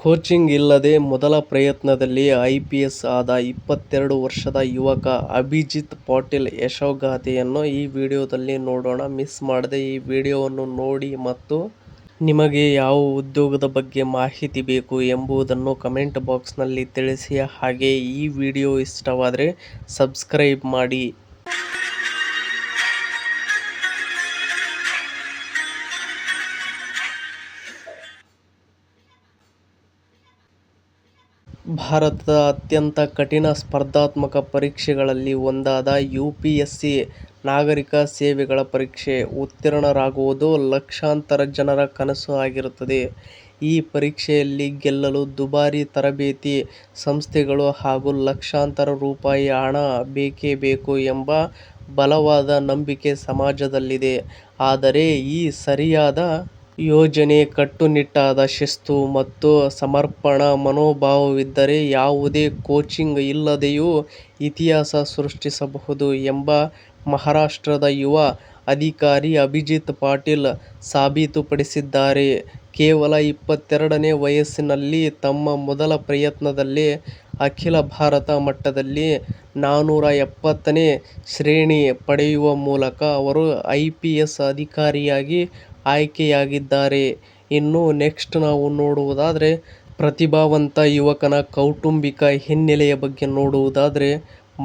Coaching ಇಲ್ಲದೆ ಮೊದಲ ಪ್ರಯತ್ನದಲ್ಲಿ ಐಪಿಎಸ್ ಆದ 22 ವರ್ಷದ ಯುವಕ ಅಭಿಜಿತ್ ಪಾಟೀಲ್ ಯಶೋಗಾಥೆಯನ್ನು ಈ ವಿಡಿಯೋದಲ್ಲಿ ನೋಡೋಣ. ಮಿಸ್ ಮಾಡದೆ ಈ ವಿಡಿಯೋವನ್ನು ನೋಡಿ ಮತ್ತು ನಿಮಗೆ ಯಾವ ಉದ್ಯೋಗದ ಬಗ್ಗೆ ಮಾಹಿತಿ ಬೇಕು ಎಂಬುದನ್ನು ಕಮೆಂಟ್ ಬಾಕ್ಸ್ನಲ್ಲಿ ತಿಳಿಸಿ. ಹಾಗೆ ಈ ವಿಡಿಯೋ ಇಷ್ಟವಾದರೆ ಸಬ್ಸ್ಕ್ರೈಬ್ ಮಾಡಿ. ಭಾರತದ ಅತ್ಯಂತ ಕಠಿಣ ಸ್ಪರ್ಧಾತ್ಮಕ ಪರೀಕ್ಷೆಗಳಲ್ಲಿ ಒಂದಾದ ಯುಪಿಎಸ್ಸಿ ನಾಗರಿಕ ಸೇವೆಗಳ ಪರೀಕ್ಷೆ ಉತ್ತೀರ್ಣರಾಗುವುದು ಲಕ್ಷಾಂತರ ಜನರ ಕನಸು ಆಗಿರುತ್ತದೆ. ಈ ಪರೀಕ್ಷೆಯಲ್ಲಿ ಗೆಲ್ಲಲು ದುಬಾರಿ ತರಬೇತಿ ಸಂಸ್ಥೆಗಳು ಹಾಗೂ ಲಕ್ಷಾಂತರ ರೂಪಾಯಿ ಹಣ ಬೇಕೇ ಬೇಕು ಎಂಬ ಬಲವಾದ ನಂಬಿಕೆ ಸಮಾಜದಲ್ಲಿದೆ. ಆದರೆ ಈ ಸರಿಯಾದ ಯೋಜನೆ, ಕಟ್ಟುನಿಟ್ಟಾದ ಶಿಸ್ತು ಮತ್ತು ಸಮರ್ಪಣಾ ಮನೋಭಾವವಿದ್ದರೆ ಯಾವುದೇ ಕೋಚಿಂಗ್ ಇಲ್ಲದೆಯೂ ಇತಿಹಾಸ ಸೃಷ್ಟಿಸಬಹುದು ಎಂಬ ಮಹಾರಾಷ್ಟ್ರದ ಯುವ ಅಧಿಕಾರಿ ಅಭಿಜಿತ್ ಪಾಟೀಲ್ ಸಾಬೀತುಪಡಿಸಿದ್ದಾರೆ. ಕೇವಲ 22ನೇ ವಯಸ್ಸಿನಲ್ಲಿ ತಮ್ಮ ಮೊದಲ ಪ್ರಯತ್ನದಲ್ಲೇ ಅಖಿಲ ಭಾರತ ಮಟ್ಟದಲ್ಲಿ 470ನೇ ಶ್ರೇಣಿ ಪಡೆಯುವ ಮೂಲಕ ಅವರು ಐಪಿಎಸ್ ಅಧಿಕಾರಿಯಾಗಿ ಆಯ್ಕೆಯಾಗಿದ್ದಾರೆ. ಇನ್ನು ನೆಕ್ಸ್ಟ್ ನಾವು ನೋಡುವುದಾದರೆ, ಪ್ರತಿಭಾವಂತ ಯುವಕನ ಕೌಟುಂಬಿಕ ಹಿನ್ನೆಲೆಯ ಬಗ್ಗೆ ನೋಡುವುದಾದರೆ,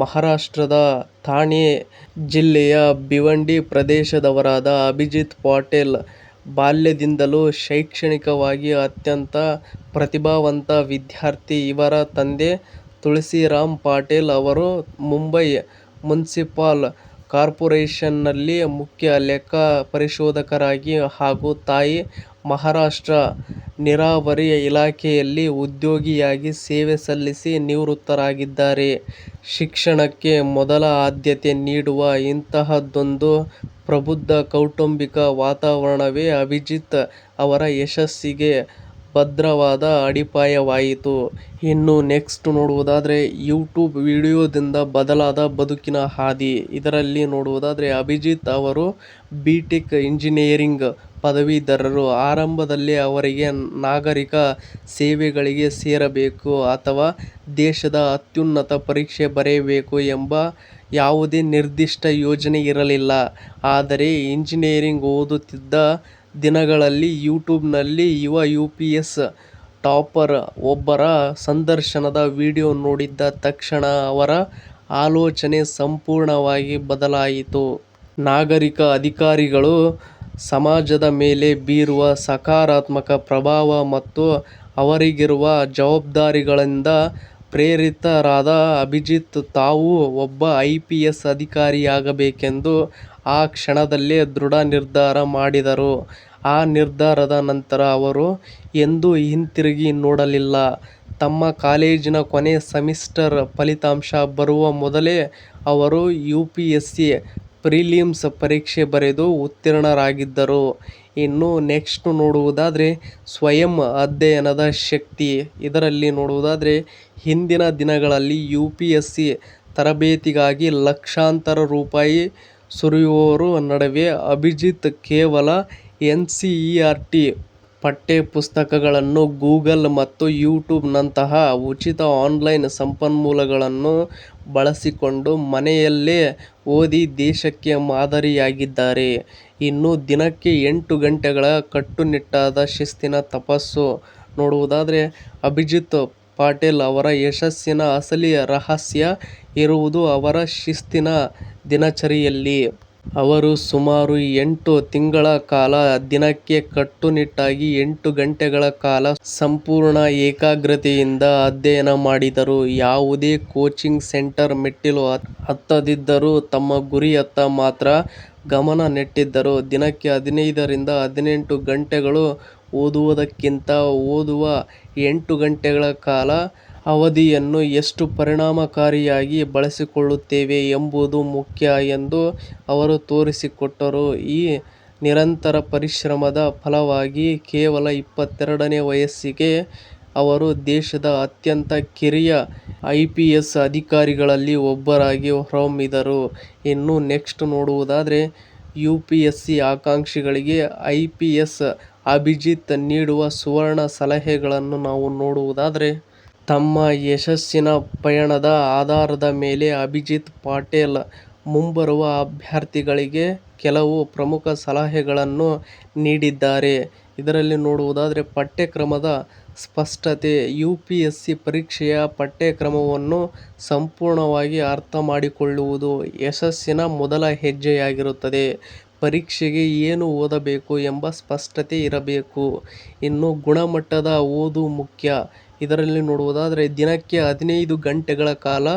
ಮಹಾರಾಷ್ಟ್ರದ ಥಾಣೆ ಜಿಲ್ಲೆಯ ಭಿವಂಡಿ ಪ್ರದೇಶದವರಾದ ಅಭಿಜಿತ್ ಪಾಟೀಲ್ ಬಾಲ್ಯದಿಂದಲೂ ಶೈಕ್ಷಣಿಕವಾಗಿ ಅತ್ಯಂತ ಪ್ರತಿಭಾವಂತ ವಿದ್ಯಾರ್ಥಿ. ಇವರ ತಂದೆ ತುಳಸಿರಾಮ್ ಪಾಟೀಲ್ ಅವರು ಮುಂಬೈ ಮುನ್ಸಿಪಲ್ ಕಾರ್ಪೊರೇಷನ್ನಲ್ಲಿ ಮುಖ್ಯ ಲೆಕ್ಕ ಪರಿಶೋಧಕರಾಗಿ ಹಾಗೂ ತಾಯಿ ಮಹಾರಾಷ್ಟ್ರ ನೀರಾವರಿ ಇಲಾಖೆಯಲ್ಲಿ ಉದ್ಯೋಗಿಯಾಗಿ ಸೇವೆ ಸಲ್ಲಿಸಿ ನಿವೃತ್ತರಾಗಿದ್ದಾರೆ. ಶಿಕ್ಷಣಕ್ಕೆ ಮೊದಲ ಆದ್ಯತೆ ನೀಡುವ ಇಂತಹದ್ದೊಂದು ಪ್ರಬುದ್ಧ ಕೌಟುಂಬಿಕ ವಾತಾವರಣವೇ ಅಭಿಜಿತ್ ಅವರ ಯಶಸ್ಸಿಗೆ ಭದ್ರವಾದ ಅಡಿಪಾಯವಾಯಿತು. ಇನ್ನು ನೆಕ್ಸ್ಟ್ ನೋಡುವುದಾದರೆ, ಯೂಟ್ಯೂಬ್ ವಿಡಿಯೋದಿಂದ ಬದಲಾದ ಬದುಕಿನ ಹಾದಿ. ಇದರಲ್ಲಿ ನೋಡುವುದಾದರೆ, ಅಭಿಜಿತ್ ಅವರು ಬಿಟೆಕ್ ಇಂಜಿನಿಯರಿಂಗ್ ಪದವೀಧರರು. ಆರಂಭದಲ್ಲಿ ಅವರಿಗೆ ನಾಗರಿಕ ಸೇವೆಗಳಿಗೆ ಸೇರಬೇಕು ಅಥವಾ ದೇಶದ ಅತ್ಯುನ್ನತ ಪರೀಕ್ಷೆ ಬರೆಯಬೇಕು ಎಂಬ ಯಾವುದೇ ನಿರ್ದಿಷ್ಟ ಯೋಜನೆ ಇರಲಿಲ್ಲ. ಆದರೆ ಇಂಜಿನಿಯರಿಂಗ್ ಓದುತ್ತಿದ್ದ ದಿನಗಳಲ್ಲಿ ಯೂಟ್ಯೂಬ್ನಲ್ಲಿ ಯುವ ಯುಪಿಎಸ್ ಟಾಪರ್ ಒಬ್ಬರ ಸಂದರ್ಶನದ ವಿಡಿಯೋ ನೋಡಿದ ತಕ್ಷಣ ಅವರ ಆಲೋಚನೆ ಸಂಪೂರ್ಣವಾಗಿ ಬದಲಾಯಿತು. ನಾಗರಿಕ ಅಧಿಕಾರಿಗಳು ಸಮಾಜದ ಮೇಲೆ ಬೀರುವ ಸಕಾರಾತ್ಮಕ ಪ್ರಭಾವ ಮತ್ತು ಅವರಿಗಿರುವ ಜವಾಬ್ದಾರಿಗಳಿಂದ ಪ್ರೇರಿತರಾದ ಅಭಿಜಿತ್ ತಾವೂ ಒಬ್ಬ ಐಪಿಎಸ್ ಅಧಿಕಾರಿಯಾಗಬೇಕೆಂದು ಆ ಕ್ಷಣದಲ್ಲೇ ದೃಢ ನಿರ್ಧಾರ ಮಾಡಿದರು. ಆ ನಿರ್ಧಾರದ ನಂತರ ಅವರು ಎಂದೂ ಹಿಂತಿರುಗಿ ನೋಡಲಿಲ್ಲ. ತಮ್ಮ ಕಾಲೇಜಿನ ಕೊನೆ ಸೆಮಿಸ್ಟರ್ ಫಲಿತಾಂಶ ಬರುವ ಮೊದಲೇ ಅವರು ಯುಪಿಎಸ್ಸಿ ಪ್ರಿಲಿಮ್ಸ್ ಪರೀಕ್ಷೆ ಬರೆದು ಉತ್ತೀರ್ಣರಾಗಿದ್ದರು. ಇನ್ನು ನೆಕ್ಸ್ಟ್ ನೋಡುವುದಾದರೆ, ಸ್ವಯಂ ಅಧ್ಯಯನದ ಶಕ್ತಿ. ಇದರಲ್ಲಿ ನೋಡುವುದಾದರೆ, ಹಿಂದಿನ ದಿನಗಳಲ್ಲಿ ಯುಪಿಎಸ್ಸಿ ತರಬೇತಿಗಾಗಿ ಲಕ್ಷಾಂತರ ರೂಪಾಯಿ ಸುರಿಯುವವರ ನಡುವೆ ಅಭಿಜಿತ್ ಕೇವಲ ಎನ್ಸಿಇಆರ್ಟಿ ಪಠ್ಯಪುಸ್ತಕಗಳನ್ನು, ಗೂಗಲ್ ಮತ್ತು ಯೂಟ್ಯೂಬ್ ನಂತಹ ಉಚಿತ ಆನ್ಲೈನ್ ಸಂಪನ್ಮೂಲಗಳನ್ನು ಬಳಸಿಕೊಂಡು ಮನೆಯಲ್ಲೇ ಓದಿ ದೇಶಕ್ಕೆ ಮಾದರಿಯಾಗಿದ್ದಾರೆ. ಇನ್ನು ದಿನಕ್ಕೆ 8 ಗಂಟೆಗಳ ಕಟ್ಟುನಿಟ್ಟಾದ ಶಿಸ್ತಿನ ತಪಸ್ಸು ನೋಡುವುದಾದರೆ, ಅಭಿಜಿತ್ ಪಾಟೀಲ್ ಅವರ ಯಶಸ್ಸಿನ ಅಸಲಿ ರಹಸ್ಯ ಇರುವುದು ಅವರ ಶಿಸ್ತಿನ ದಿನಚರಿಯಲ್ಲಿ. ಅವರು ಸುಮಾರು 8 ತಿಂಗಳ ಕಾಲ ದಿನಕ್ಕೆ ಕಟ್ಟುನಿಟ್ಟಾಗಿ 8 ಗಂಟೆಗಳ ಕಾಲ ಸಂಪೂರ್ಣ ಏಕಾಗ್ರತೆಯಿಂದ ಅಧ್ಯಯನ ಮಾಡಿದರು. ಯಾವುದೇ ಕೋಚಿಂಗ್ ಸೆಂಟರ್ ಮೆಟ್ಟಿಲು ಹತ್ತದಿದ್ದರೂ ತಮ್ಮ ಗುರಿಯತ್ತ ಮಾತ್ರ ಗಮನ ನೆಟ್ಟಿದ್ದರು. ದಿನಕ್ಕೆ 15ರಿಂದ 18 ಗಂಟೆಗಳು ಓದುವುದಕ್ಕಿಂತ ಓದುವ 8 ಗಂಟೆಗಳ ಕಾಲ ಅವಧಿಯನ್ನು ಎಷ್ಟು ಪರಿಣಾಮಕಾರಿಯಾಗಿ ಬಳಸಿಕೊಳ್ಳುತ್ತೇವೆ ಎಂಬುದು ಮುಖ್ಯ ಎಂದು ಅವರು ತೋರಿಸಿಕೊಟ್ಟರು. ಈ ನಿರಂತರ ಪರಿಶ್ರಮದ ಫಲವಾಗಿ ಕೇವಲ 22ನೇ ವಯಸ್ಸಿಗೆ ಅವರು ದೇಶದ ಅತ್ಯಂತ ಕಿರಿಯ ಐಪಿಎಸ್ ಅಧಿಕಾರಿಗಳಲ್ಲಿ ಒಬ್ಬರಾಗಿ ಹೊರಹೊಮ್ಮಿದರು. ಇನ್ನು ನೆಕ್ಸ್ಟ್ ನೋಡುವುದಾದರೆ, ಯುಪಿಎಸ್ಸಿ ಆಕಾಂಕ್ಷಿಗಳಿಗೆ ಐಪಿಎಸ್ ಅಭಿಜಿತ್ ನೀಡುವ ಸುವರ್ಣ ಸಲಹೆಗಳನ್ನು ನಾವು ನೋಡುವುದಾದರೆ, ತಮ್ಮ ಯಶಸ್ಸಿನ ಪಯಣದ ಆಧಾರದ ಮೇಲೆ ಅಭಿಜಿತ್ ಪಟೇಲ್ ಮುಂಬರುವ ಅಭ್ಯರ್ಥಿಗಳಿಗೆ ಕೆಲವು ಪ್ರಮುಖ ಸಲಹೆಗಳನ್ನು ನೀಡಿದ್ದಾರೆ. ಇದರಲ್ಲಿ ನೋಡುವುದಾದರೆ, ಪಠ್ಯಕ್ರಮದ ಸ್ಪಷ್ಟತೆ. UPSC ಪರೀಕ್ಷೆಯ ಪಠ್ಯಕ್ರಮವನ್ನು ಸಂಪೂರ್ಣವಾಗಿ ಅರ್ಥ ಮಾಡಿಕೊಳ್ಳುವುದು ಯಶಸ್ಸಿನ ಮೊದಲ ಹೆಜ್ಜೆಯಾಗಿರುತ್ತದೆ. ಪರೀಕ್ಷೆಗೆ ಏನು ಓದಬೇಕು ಎಂಬ ಸ್ಪಷ್ಟತೆ ಇರಬೇಕು. ಇನ್ನು ಗುಣಮಟ್ಟದ ಓದು ಮುಖ್ಯ. ಇದರಲ್ಲಿ ನೋಡುವುದಾದರೆ, ದಿನಕ್ಕೆ 15 ಗಂಟೆಗಳ ಕಾಲ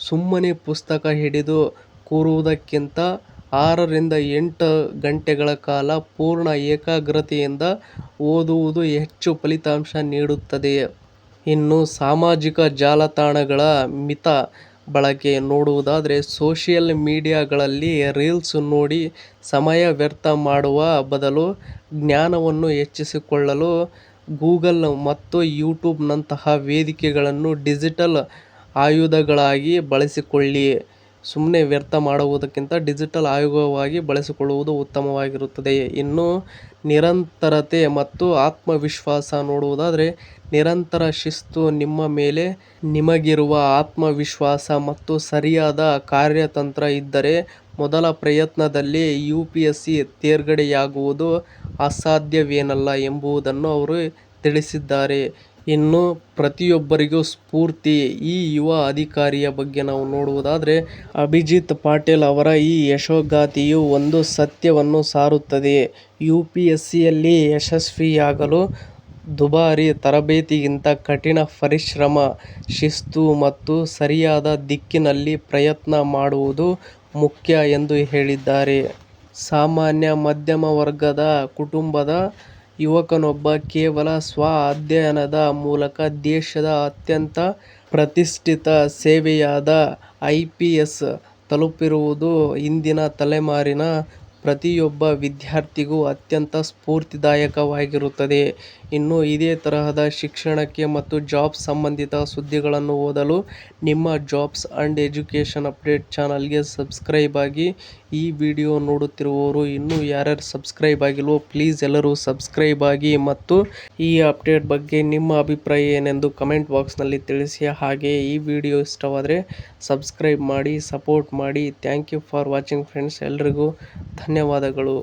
ಸುಮ್ಮನೆ ಪುಸ್ತಕ ಹಿಡಿದು ಕೂರುವುದಕ್ಕಿಂತ 6 ರಿಂದ 8 ಗಂಟೆಗಳ ಕಾಲ ಪೂರ್ಣ ಏಕಾಗ್ರತೆಯಿಂದ ಓದುವುದು ಹೆಚ್ಚು ಫಲಿತಾಂಶ ನೀಡುತ್ತದೆ. ಇನ್ನು ಸಾಮಾಜಿಕ ಜಾಲತಾಣಗಳ ಮಿತ ಬಳಕೆ. ನೋಡುವುದಾದರೆ, ಸೋಷಿಯಲ್ ಮೀಡಿಯಾಗಳಲ್ಲಿ ರೀಲ್ಸ್ ನೋಡಿ ಸಮಯ ವ್ಯರ್ಥ ಮಾಡುವ ಬದಲು ಜ್ಞಾನವನ್ನು ಹೆಚ್ಚಿಸಿಕೊಳ್ಳಲು ಗೂಗಲ್ ಮತ್ತು ಯೂಟ್ಯೂಬ್ನಂತಹ ವೇದಿಕೆಗಳನ್ನು ಡಿಜಿಟಲ್ ಆಯುಧಗಳಾಗಿ ಬಳಸಿಕೊಳ್ಳಿ. ಸುಮ್ಮನೆ ವ್ಯರ್ಥ ಮಾಡುವುದಕ್ಕಿಂತ ಡಿಜಿಟಲ್ ಆಯುಧವಾಗಿ ಬಳಸಿಕೊಳ್ಳುವುದು ಉತ್ತಮವಾಗಿರುತ್ತದೆ. ಇನ್ನು ನಿರಂತರತೆ ಮತ್ತು ಆತ್ಮವಿಶ್ವಾಸ. ನೋಡುವುದಾದರೆ, ನಿರಂತರ ಶಿಸ್ತು ನಿಮ್ಮ ಮೇಲೆ ನಿಮಗಿರುವ ಆತ್ಮವಿಶ್ವಾಸ ಮತ್ತು ಸರಿಯಾದ ಕಾರ್ಯತಂತ್ರ ಇದ್ದರೆ ಮೊದಲ ಪ್ರಯತ್ನದಲ್ಲಿ UPSC ತೇರ್ಗಡೆಯಾಗುವುದು ಅಸಾಧ್ಯವೇನಲ್ಲ ಎಂಬುದನ್ನು ಅವರು ತಿಳಿಸಿದ್ದಾರೆ. ಇನ್ನು ಪ್ರತಿಯೊಬ್ಬರಿಗೂ ಸ್ಫೂರ್ತಿ. ಈ ಯುವ ಅಧಿಕಾರಿಯ ಬಗ್ಗೆ ನಾವು ನೋಡುವುದಾದರೆ, ಅಭಿಜಿತ್ ಪಟೇಲ್ ಅವರ ಈ ಯಶೋಗಾಥೆಯು ಒಂದು ಸತ್ಯವನ್ನು ಸಾರುತ್ತದೆ. UPSCಯಲ್ಲಿ ಯಶಸ್ವಿಯಾಗಲು ದುಬಾರಿ ತರಬೇತಿಗಿಂತ ಕಠಿಣ ಪರಿಶ್ರಮ, ಶಿಸ್ತು ಮತ್ತು ಸರಿಯಾದ ದಿಕ್ಕಿನಲ್ಲಿ ಪ್ರಯತ್ನ ಮಾಡುವುದು ಮುಖ್ಯ ಎಂದು ಹೇಳಿದ್ದಾರೆ. ಸಾಮಾನ್ಯ ಮಧ್ಯಮ ವರ್ಗದ ಕುಟುಂಬದ ಯುವಕನೊಬ್ಬ ಕೇವಲ ಸ್ವ-ಅಧ್ಯಯನದ ಮೂಲಕ ದೇಶದ ಅತ್ಯಂತ ಪ್ರತಿಷ್ಠಿತ ಸೇವೆಯಾದ IPS ತಲುಪಿರುವುದು ಇಂದಿನ ತಲೆಮಾರಿನ ಪ್ರತಿಯೊಬ್ಬ ವಿದ್ಯಾರ್ಥಿಗೂ ಅತ್ಯಂತ ಸ್ಫೂರ್ತಿದಾಯಕವಾಗಿರುತ್ತದೆ. ಇನ್ನು ಇದೇ ತರಹದ ಶಿಕ್ಷಣಕ್ಕೆ ಮತ್ತು ಜಾಬ್ ಸಂಬಂಧಿತ ಸುದ್ದಿಗಳನ್ನು ಓದಲು ನಿಮ್ಮ ಜಾಬ್ಸ್ ಅಂಡ್ ಎಜುಕೇಷನ್ ಅಪ್ಡೇಟ್ ಚಾನಲ್ಗೆ ಸಬ್ಸ್ಕ್ರೈಬ್ ಆಗಿ. ಈ ವಿಡಿಯೋ ನೋಡುತ್ತಿರುವವರು ಇನ್ನೂ ಯಾರ್ಯಾರು ಸಬ್ಸ್ಕ್ರೈಬ್ ಆಗಿಲ್ವೋ ಪ್ಲೀಸ್ ಎಲ್ಲರೂ ಸಬ್ಸ್ಕ್ರೈಬ್ ಆಗಿ ಮತ್ತು ಈ ಅಪ್ಡೇಟ್ ಬಗ್ಗೆ ನಿಮ್ಮ ಅಭಿಪ್ರಾಯ ಏನೆಂದು ಕಮೆಂಟ್ ಬಾಕ್ಸ್ನಲ್ಲಿ ತಿಳಿಸಿ. ಹಾಗೆ ಈ ವಿಡಿಯೋ ಇಷ್ಟವಾದರೆ ಸಬ್ಸ್ಕ್ರೈಬ್ ಮಾಡಿ, ಸಪೋರ್ಟ್ ಮಾಡಿ. Thank you for watching friends. ಎಲ್ರಿಗೂ ಧನ್ಯವಾದಗಳು.